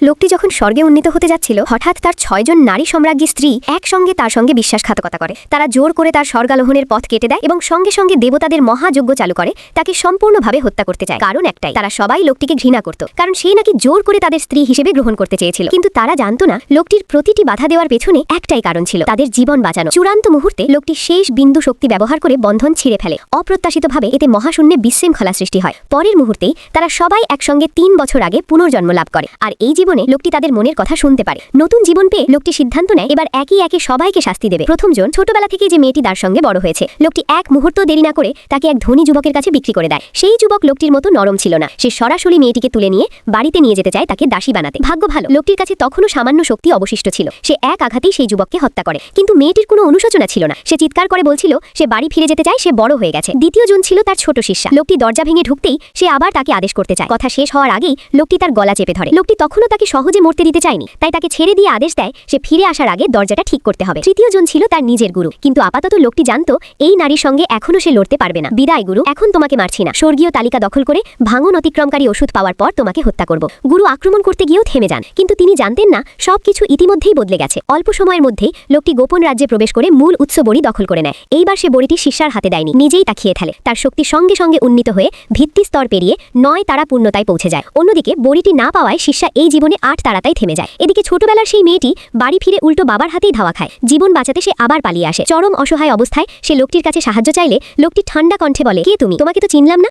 লোকটি যখন স্বর্গে উন্নীত হতে যাচ্ছিল হঠাৎ তার ৬ জন নারী সম্রাজ্ঞী স্ত্রী একসঙ্গে তার সঙ্গে বিশ্বাসঘাতকতা করে। তারা জোর করে তার স্বর্গারোহণের পথ কেটে দেয় এবং সঙ্গে সঙ্গে দেবতাদের মহাযজ্ঞ চালু করে তাকে সম্পূর্ণভাবে হত্যা করতে চায়। কারণ একটাই, তারা সবাই লোকটিকে ঘৃণা করত, কারণ সে নাকি জোর করে তাদের স্ত্রী হিসেবে গ্রহণ করতে চেয়েছিল। কিন্তু তারা জানত না লোকটির প্রতিটি বাধা দেওয়ার পেছনে একটাই কারণ ছিল, তাদের জীবন বাঁচানো। চূড়ান্ত মুহূর্তে লোকটি শেষ বিন্দু শক্তি ব্যবহার করে বন্ধন ছিঁড়ে ফেলে। অপ্রত্যাশিতভাবে এতে মহাশূন্যে বিশৃঙ্খলা সৃষ্টি হয়। পরের মুহূর্তেই তারা সবাই একসঙ্গে ৩ বছর আগে পুনর্জন্ম লাভ করে। আর এই জীবনে লোকটি তাদের মনের কথা শুনতে পারে। নতুন জীবন পেয়ে লোকটি সিদ্ধান্ত নেয় এবার একই একে সবাইকে শাস্তি দেবে। প্রথমজন ছোটবেলা থেকেই যে মেয়েটি তার সঙ্গে বড় হয়েছে, লোকটি এক মুহূর্ত দেরি না করে তাকে এক ধনী যুবকের কাছে বিক্রি করে দেয়। সেই যুবক লোকটির মতো নরম ছিল না, সে সরাসরি মেয়েটিকে তুলে নিয়ে বাড়িতে নিয়ে যেতে চায় তাকে দাসী বানাতে। ভাগ্য ভালো, লোকটির কাছে তখনও সামান্য শক্তি অবশিষ্ট ছিল। সে এক আঘাতেই সেই যুবককে হত্যা করে। কিন্তু মেয়েটির কোনো অনুশোচনা ছিল না, সে চিৎকার করে বলছিল সে বাড়ি ফিরে যেতে চায়, সে বড় হয়ে গেছে। দ্বিতীয় জন ছিল তার ছোট শিষ্যা। লোকটি দরজা ভেঙে ঢুকতেই সে আবার তাকে আদেশ করতে চায়। কথা শেষ হওয়ার আগেই লোকটি তার গলা চেপে ধরে। লোকটি তখনও তাকে সহজে মরতে দিতে চায়নি, তাই তাকে ছেড়ে দিয়ে আদেশ দেয় সে ফিরে আসার আগে দরজাটা ঠিক করতে হবে। তৃতীয় জন ছিল তার নিজের গুরু, কিন্তু আপাতত লোকটি জানত এই নারীর সঙ্গে এখনও সে লড়তে পারবে না। বিদায় গুরু, এখন তোমাকে মারছি না, স্বর্গীয় তালিকা দখল করে ভাঙন অতিক্রমকারী ওষুধ পাওয়ার পর তোমাকে হত্যা করব। গুরু আক্রমণ করতে গিয়েও থেমে যান, কিন্তু তিনি জানতেন না সবকিছু ইতিমধ্যেই বদলে গেছে। অল্প সময়ের মধ্যেই লোকটি গোপন রাজ্যে প্রবেশ করে মূল উৎস বড়ি দখল করে নেয়। এইবার সে বড়িটি শিষ্যার হাতে দেয়নি, নিজেই তা খেয়ে ফেলে। তার শক্তি সঙ্গে সঙ্গে উন্নীত হয়ে ভিত্তি স্তর পেরিয়ে ৯ তারা পূর্ণতায় পৌঁছে যায়। অন্যদিকে বড়িটি না পাওয়ায় শিষ্যা এই জীবনে ৮ তারাতায় থেমে যায়। এদিকে ছোটবেলার সেই মেয়েটি বাড়ি ফিরে উল্টো বাবার হাতেই ধাওয়া খায়। জীবন বাঁচাতে সে আবার পালিয়ে আসে। চরম অসহায় অবস্থায় সে লোকটির কাছে সাহায্য চাইলে লোকটি ঠান্ডা কণ্ঠে বলে, কে তুমি? তোমাকে তো চিনলাম না।